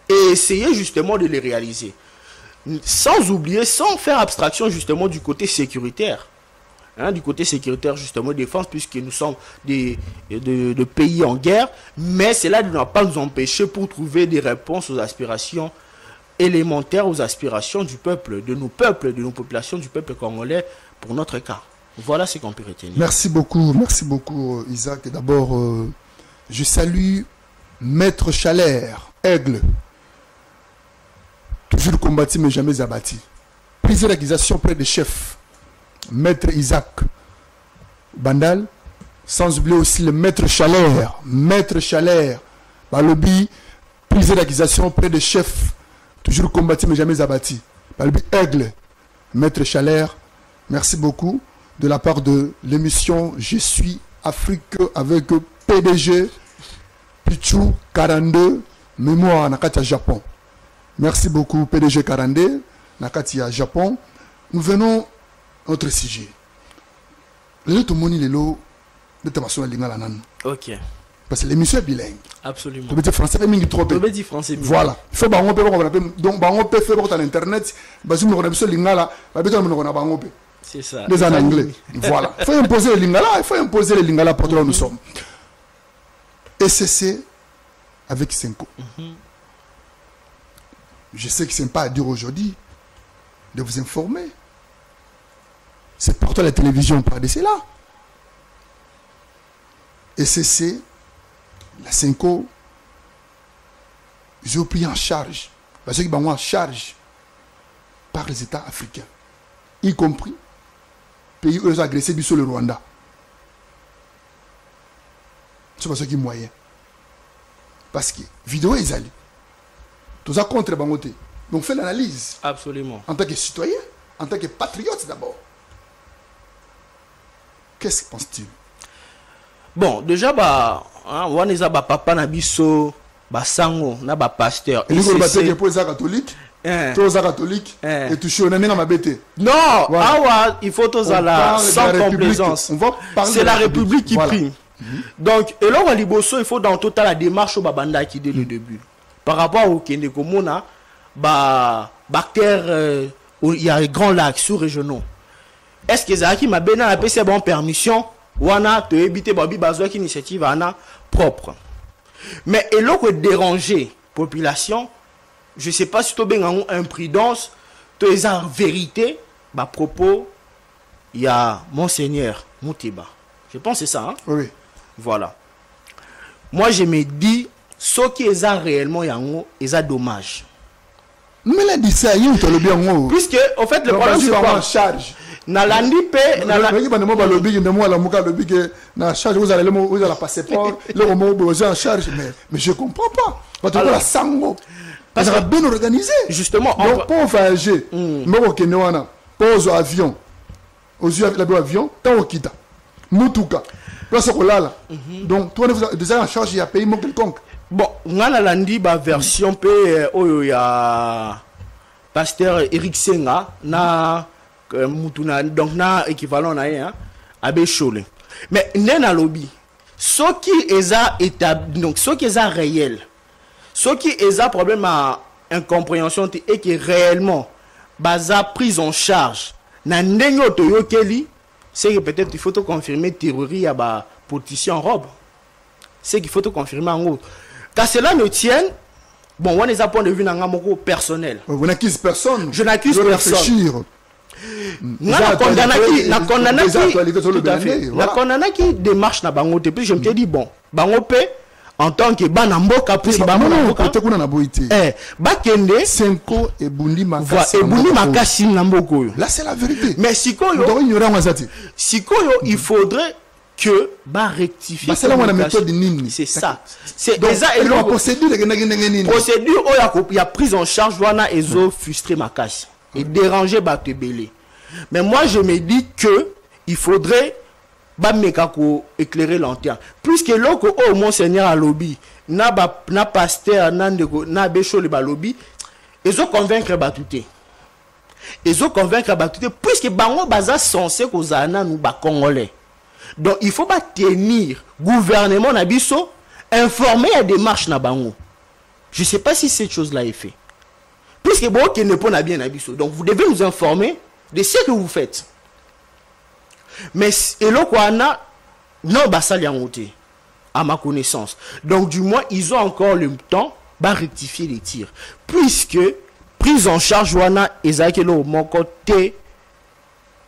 [SPEAKER 3] et essayer justement de les réaliser. Sans oublier, sans faire abstraction justement du côté sécuritaire. Hein, du côté sécuritaire, justement, défense, puisque nous sommes de pays en guerre. Mais cela ne doit pas nous empêcher pour trouver des réponses aux aspirations élémentaires, aux aspirations du peuple, de nos populations, du peuple congolais, pour notre cas. Voilà ce qu'on peut retenir.
[SPEAKER 2] Merci beaucoup Isaac. Et d'abord, je salue Maître Chalère, Aigle. Toujours combattu mais jamais abattu. Prise d'accusation près des chefs. Maître Isaac Bandal. Sans oublier aussi le Maître Chalère. Maître Chalère. Balobi. Prise d'accusation près des chefs. Toujours combattu mais jamais abattu. Balobi Aigle. Maître Chalère. Merci beaucoup. De la part de l'émission Je suis Afrique avec PDG Pichu 42 mémoire Nakati à Japon. Merci beaucoup PDG 42 Nakati à Japon. Nous venons à notre sujet. Le tomoni lelo de tamaso lingala nan.
[SPEAKER 3] Ok.
[SPEAKER 2] Parce que l'émission est bilingue.
[SPEAKER 3] Absolument.
[SPEAKER 2] Tu veux dire français pas mingi trop.
[SPEAKER 3] Tu veux dire français.
[SPEAKER 2] Voilà. Il faut bango pe donc bango pe faire sur internet, bazu mo na biso lingala, ba beto mo na bango pe.
[SPEAKER 3] C'est ça.
[SPEAKER 2] Des en anglais. Voilà. Il faut imposer le lingala. Il faut imposer le lingala pour là où nous sommes. Et c'est avec Senko. Je sais que ce n'est pas à dire aujourd'hui de vous informer. C'est partout à la télévision, pas de cela. Et c'est la Senko. J'ai pris en charge. Parce qu'ils sont en charge par les États africains. Y compris pays où ils ont agressé sur le Rwanda. C'est pas ce qui est moyen. Parce que vidéo est allée. Tout ça contre Bangote. Donc fais l'analyse.
[SPEAKER 3] Absolument.
[SPEAKER 2] En tant que citoyen, en tant que patriote d'abord. Qu'est-ce que penses-tu?
[SPEAKER 3] Bon, déjà, on est papa Nabiso, Sango, na pasteur.
[SPEAKER 2] Et nous, on est pour les catholiques. Tous les catholiques. Et tout on est ma bête.
[SPEAKER 3] Non, voilà. Il faut tous la sans complaisance. C'est la République qui prime. Donc, et là, il faut dans toute la démarche au Babanda qui dès le début. Par rapport au Kende Komona, il y a un grand lac sous-régionaux. Est-ce que Zaki m'a bien appelé ces bonnes permissions ou on a te éviter Babi Bazoua qui initiative ana propre. Mais et là que déranger population, je sais pas si tu as bien imprudence, tu es en vérité, à propos, il y a Monseigneur Moutiba. Je pense que c'est ça. Hein?
[SPEAKER 2] Oui.
[SPEAKER 3] Voilà. Moi, je me dis, ce qui est réellement, il y a dommage.
[SPEAKER 2] Mais là, dit ça, il y a le bien.
[SPEAKER 3] Puisque, en fait, le problème, c'est quoi?
[SPEAKER 2] En charge.
[SPEAKER 3] Na landi pe na la
[SPEAKER 2] charge vous allez la passeport le en charge mais je comprends pas parce que la sango parce que bien organisé
[SPEAKER 3] justement
[SPEAKER 2] donc pour voyager mais au Kenya pose avion aux yeux avec l'avion tant au kita mutuka place kolala donc toi vous déjà en charge il y a pays quelconque
[SPEAKER 3] bon ngana landi ba version pe oyo ya pasteur Eric Senga na donc na équivalent na hein abe chole mais nena lobby ce qui est établi donc ce qui est réel ce qui est problème à incompréhension et qui réellement baza prise en charge na ndenyo toyokeli c'est que peut-être il faut te confirmer théorie à ba politicien en robe c'est qu'il faut te confirmer en gros car cela ne tienne bon on est à point de vue na moko personnel
[SPEAKER 2] vous n'accusez personne
[SPEAKER 3] je n'accuse personne na condamné qui démarche na bango te puis je me dis bon bango pe en tant que banamboka puis bango
[SPEAKER 2] côté kuna na boité
[SPEAKER 3] bakende
[SPEAKER 2] Senko et Bundi
[SPEAKER 3] makasi na mboko
[SPEAKER 2] là c'est la vérité
[SPEAKER 3] mais sikoyo il faudrait que rectifier
[SPEAKER 2] c'est la méthode nini
[SPEAKER 3] c'est ça c'est
[SPEAKER 2] la procédure
[SPEAKER 3] il y a prise en charge wana ezo frustrer makasi et déranger Batebele. Mais moi je me dis que il faudrait éclairer l'antenne. Puisque l'autre Monseigneur à lobby na pasteur na becho le balobi ils ont convaincre batouté puisque bango baza censé kozana nous ba congolais. Donc il faut pas tenir gouvernement na biso informer à démarche na bango. Je sais pas si cette chose là est fait. Puisque bon qui ne pas bien na biso. Donc vous devez nous informer de ce que vous faites. Mais eloko ana non basali yangote à ma connaissance. Donc du moins ils ont encore le temps de rectifier les tirs puisque prise en charge wana ezakelo mon côté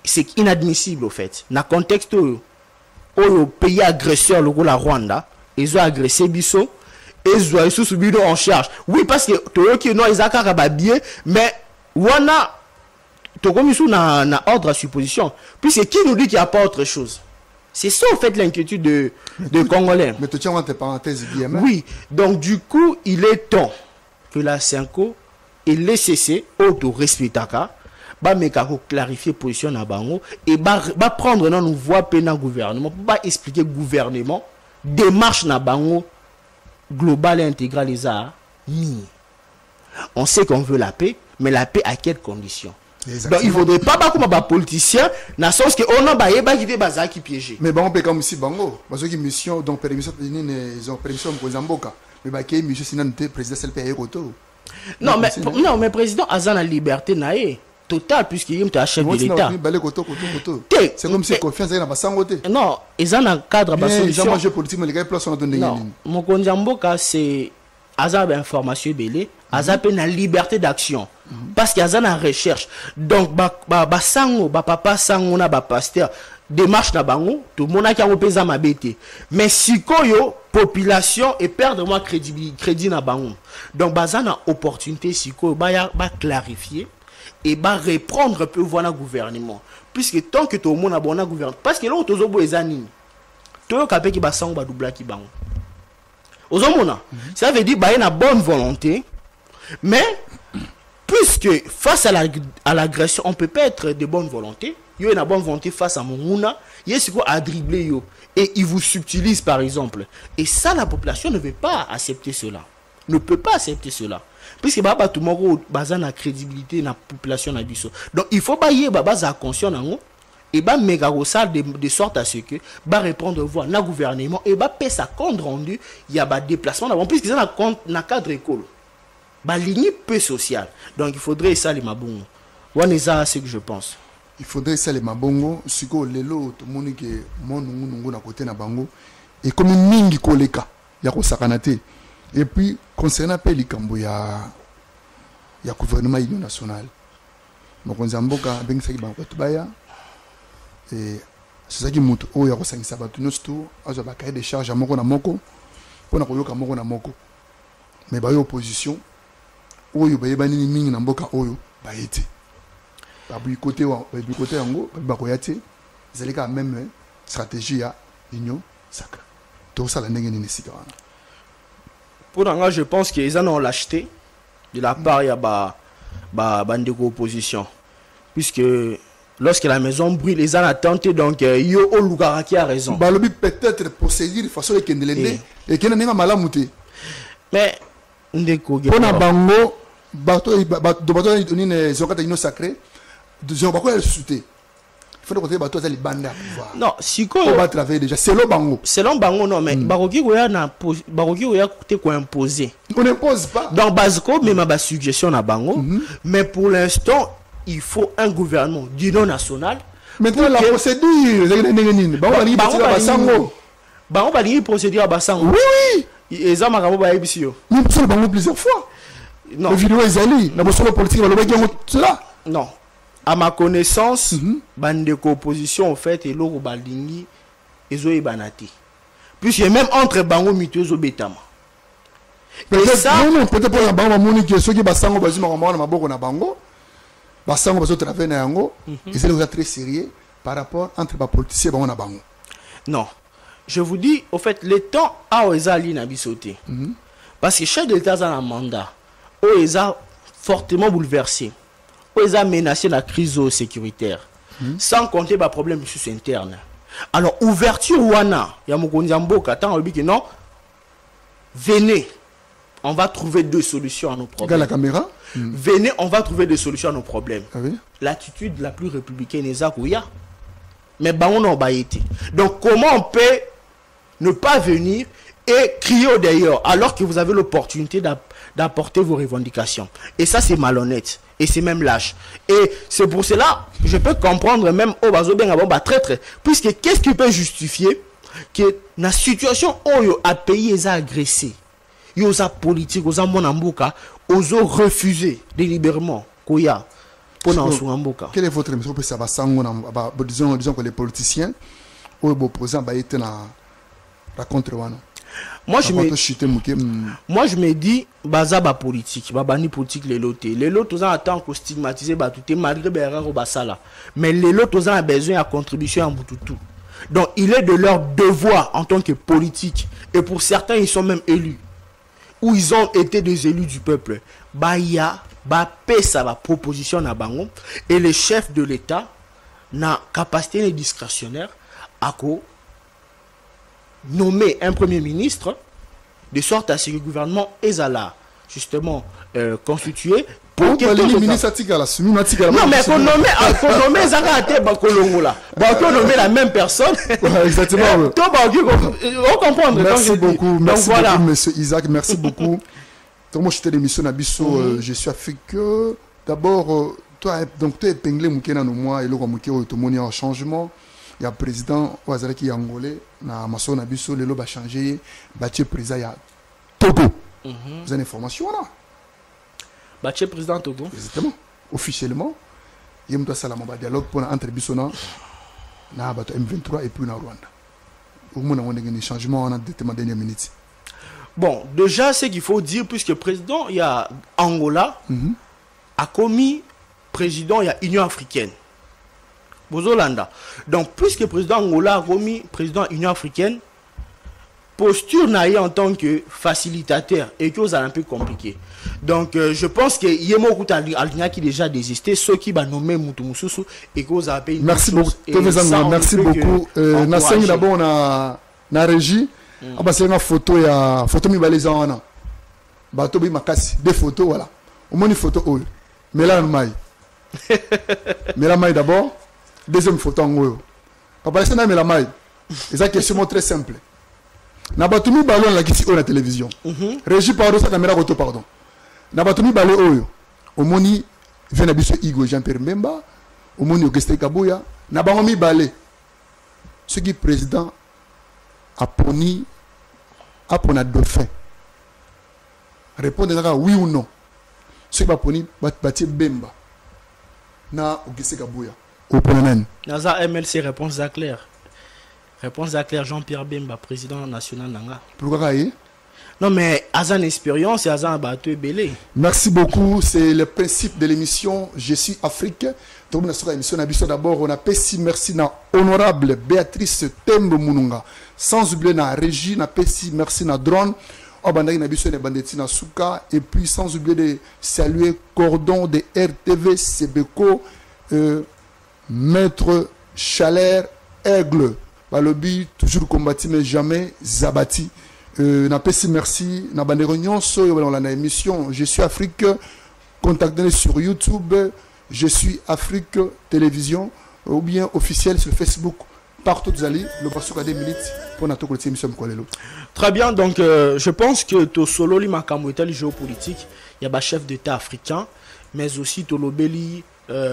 [SPEAKER 3] c'est inadmissible au fait. Dans contexte au pays agresseur le la Rwanda, ils ont agressé biso ils ont subi en charge. Oui parce que to qui non ezaka ba bien mais wana to comme sous na ordre à supposition puisque qui nous dit qu'il n'y a pas autre chose. C'est ça, en fait, l'inquiétude de Congolais.
[SPEAKER 2] Mais tu tiens entre parenthèses bien.
[SPEAKER 3] Oui, donc du coup, il est temps que la CENCO et les CC, auto-respectaka, va clarifier position à Bango et va prendre une voie pénale gouvernement, va expliquer gouvernement, démarche na Bango, globale et intégrale les a mis. On sait qu'on veut la paix, mais la paix à quelles conditions? Donc il ne faudrait pas comme un politicien dans le sens que on a des bazar qui piégé.
[SPEAKER 2] Mais bon on peut comme si bango parce que mission donc permission ils ont permission pour Zamboka mais bah qui monsieur sinon le président c'est le pays koto.
[SPEAKER 3] Non mais président a la liberté naé total puisqu'il est chef de l'État.
[SPEAKER 2] C'est comme si confiance dans basangote.
[SPEAKER 3] Non, ils ont un cadre
[SPEAKER 2] de solution. Ils ont politique mais les gars place on donne.
[SPEAKER 3] Non, mon Zamboka c'est azab information belé, azab na liberté d'action. Parce qu'il y a une recherche. Donc, sango, papa sango na pasteur démarche na bango, tout le monde a qui a pesa ma bête. Mais si koyo population et perdre moi crédit na bango. Donc, bazana opportunité si koyo ba clarifier et ba reprendre un peu voir gouvernement. Puisque tant que tout le monde a bon gouvernement, parce que là to zo bo ezani. To yo kapé ki ba sango ba doubla ki bango. Ozomona. Ça veut dire ba y a une bonne volonté, mais puisque face à l'agression, on ne peut pas être de bonne volonté. Il y a une bonne volonté face à Mouna. Il y a ce qu'on a dribblé. Et il vous subtilise par exemple. Et ça, la population ne veut pas accepter cela. Ne peut pas accepter cela. Puisque tout le monde a la crédibilité dans la population. Donc il faut bailler la conscience. Et de sorte à ce que répondre aux voix dans le gouvernement. Et payer sa compte rendu. Il y a des déplacements. Puisque ça a un cadre école. La ligne peu sociale. Donc il faudrait ça les mabongo. C'est ce que je pense.
[SPEAKER 2] Il faudrait ça les mabongo. Si ko lelo to moni ke mon nungu na côté na bango et comme mingi koleka ya ko sakanate. Et puis concernant pe likambo ya gouvernement union nationale. Mokonza mboka bengisa ki bango tubaya et c'est ça qui mutu o ya ko sangisa batu nosto azo ba cahier de charge moko na moko pona ko yoka moko na moko. Mais ba yo opposition oyo bayebani ni mingi na mboka oyo bayete babu côté yango bakoyate zalika même stratégie ya union sacrée tout ça la ndenge ni sika wana
[SPEAKER 3] pour nga je pense que ils en ont lâcheté de la part ya bandeko opposition puisque lorsque la maison brûle ils ont tenté donc yo olukara qui a raison
[SPEAKER 2] balobi peut-être procéder de façon ekendelende et kena nenga malamuté
[SPEAKER 3] mais ndeko
[SPEAKER 2] pona bango bato ni zokata ino sacré de gens bako el souté il faut que bato za libanda pouvoir
[SPEAKER 3] non siko
[SPEAKER 2] on va travailler déjà selon bango
[SPEAKER 3] non mais bakoki koya te ko imposer
[SPEAKER 2] on n'impose pas
[SPEAKER 3] donc basiko même ba suggestion na bango mais pour l'instant il faut un gouvernement d'union nationale
[SPEAKER 2] maintenant la procédure
[SPEAKER 3] bango balingi procédure à basango
[SPEAKER 2] oui
[SPEAKER 3] et ça makabo ba ebisio
[SPEAKER 2] mais pour bango plusieurs fois
[SPEAKER 3] non
[SPEAKER 2] les vidéos ezali na bosolo politique ba lobaki yango cela
[SPEAKER 3] non à ma connaissance bandeko opposition en fait et loko balingi ezo ebanati puisque même entre bango mitozo betama
[SPEAKER 2] peut-être pour bango moni que ceux qui basango bazima ko na maboko na bango basango bazo travailler na yango et c'est très sérieux par rapport entre ba politiciens bango na bango
[SPEAKER 3] non je vous dis au fait le temps a ezali na bisoté parce que chef de l'État a un mandat où ils ont fortement bouleversé, où ils ont menacé la crise sécuritaire, sans compter les problèmes interne. Alors, ouverture wana, il y a Mokonzi Mboka, tant que non, venez, on va trouver deux solutions à nos problèmes.
[SPEAKER 2] Regarde la caméra.
[SPEAKER 3] Venez, on va trouver des solutions à nos problèmes.
[SPEAKER 2] Ah oui?
[SPEAKER 3] L'attitude la plus républicaine est Zakouya. Mais on a été. Donc comment on peut ne pas venir et crier au d'ailleurs alors que vous avez l'opportunité d'apporter vos revendications? Et ça, c'est malhonnête. Et c'est même lâche. Et c'est pour cela, je peux comprendre même au bazo bien traître. Puisque qu'est-ce qui peut justifier que la situation où a pays est agressé, yosa politique, yosa monambuka, oso refusé délibérément koya pour Nambuka.
[SPEAKER 2] Quelle est votre émission pour ça? Disons que les politiciens ou les opposants étaient la contre wana.
[SPEAKER 3] Moi je me dis bazaba politique, babani politique les lotés. Les lotos en tant que stigmatisé batouté malgré berrero basala. Mais les lotos ont besoin de contribution en boutoutou. Donc il est de leur devoir en tant que politique, et pour certains ils sont même élus ou ils ont été des élus du peuple. Baya ba pesa ba proposition na bango et les chefs de l'État na capacité discrétionnaire à nommer un premier ministre de sorte à ce que le gouvernement est là justement constitué pour que
[SPEAKER 2] les ministres
[SPEAKER 3] non mais faut nommer Zagate Bakolongo là pour nommer la même personne.
[SPEAKER 2] Exactement.
[SPEAKER 3] On comprend.
[SPEAKER 2] Merci beaucoup. Merci beaucoup monsieur Isaac, merci beaucoup. Moi je t'ai l'émission Nabiso, je suis africain. D'abord toi donc tu es épinglé mukena no moi et le mukeo to moni en changement. Il y a président Ouazalaki angolais na maso Nabiso le ba changer bâti président ya Togo. Vous avez information là?
[SPEAKER 3] Bâti président Togo.
[SPEAKER 2] Exactement. Officiellement, il y a un dialogue pour entre Bissona na bato M23 et puis na Rwanda. Au moins on a un changement en dernière minute.
[SPEAKER 3] Bon, déjà, ce qu'il faut dire, puisque le président, il y a Angola, a commis président, il y a Union africaine. Bozolanda. Donc, puisque le président Angola a commis président Union africaine, posture n'a en tant que facilitateur et que c'est un peu compliqué. Donc, je pense que y a beaucoup d'Algérie qui déjà désisté, ceux qui vont nommer Moutoumoussou et que vous avez.
[SPEAKER 2] Merci beaucoup. Merci beaucoup. Nasseng d'abord na régie. Ah bah c'est une photo ya photo mi baleza wana bato bi makasi des photos voilà au moins une photo all mais là mai mais la mai d'abord deuxième photo en haut papa c'est na mais la mai c'est une question très simple na bato mi balon la kisi la télévision régie pardon sa caméra photo pardon na bato mi balé oyo au moni vient abiso Igo Jean-Pierre Mbemba au moni Auguste Kabuya na bango mi balé ce qui président Aponi a dauphin. Répondez oui ou non. Ce qui va poni bâtir Bemba. Na Auguste Kabuya. Au Ponanen.
[SPEAKER 3] Naza MLC réponse à clair. Réponse à clair Jean-Pierre Bemba, président national Nanga.
[SPEAKER 2] Pourquoi
[SPEAKER 3] non mais Azan expérience et Azan bateau belé.
[SPEAKER 2] Merci beaucoup, c'est le principe de l'émission Je suis Afrique. Tout le monde a émission d'abord on a Pessi merci na honorable Béatrice Tembo Mununga. Sans oublier na régie na Pessi merci na drone. Obandaki na biso na bandeti na Souka et puis sans oublier de saluer cordon de RTV Sebeko Maître Chalère Aigle. Balobi toujours combattu mais jamais zabati. Na Pessi merci na bande réunion sur la émission Je suis Afrique, contactez-nous sur YouTube Je suis Afrique Télévision ou bien officiel sur Facebook partout vous allez le passer à 2 minutes pour notre émission.
[SPEAKER 3] Très bien, donc je pense que to solo li makambo etali géopolitique il y a ba chef d'état africain mais aussi to lobeli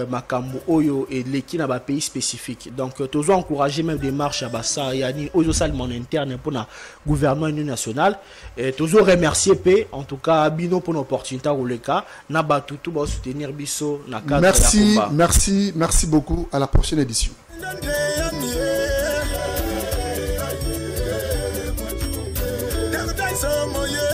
[SPEAKER 3] makambo oyo et l'équipe na ba pays spécifique. Donc tous encourager même des marches à bassa yani oyo salement interne pour na gouvernement union nationale et tous remercier p en tout cas bino pour l'opportunité ou le cas na batutu ba soutenir biso na cadre
[SPEAKER 2] merci merci merci beaucoup à la prochaine édition.
[SPEAKER 1] Someone, yeah.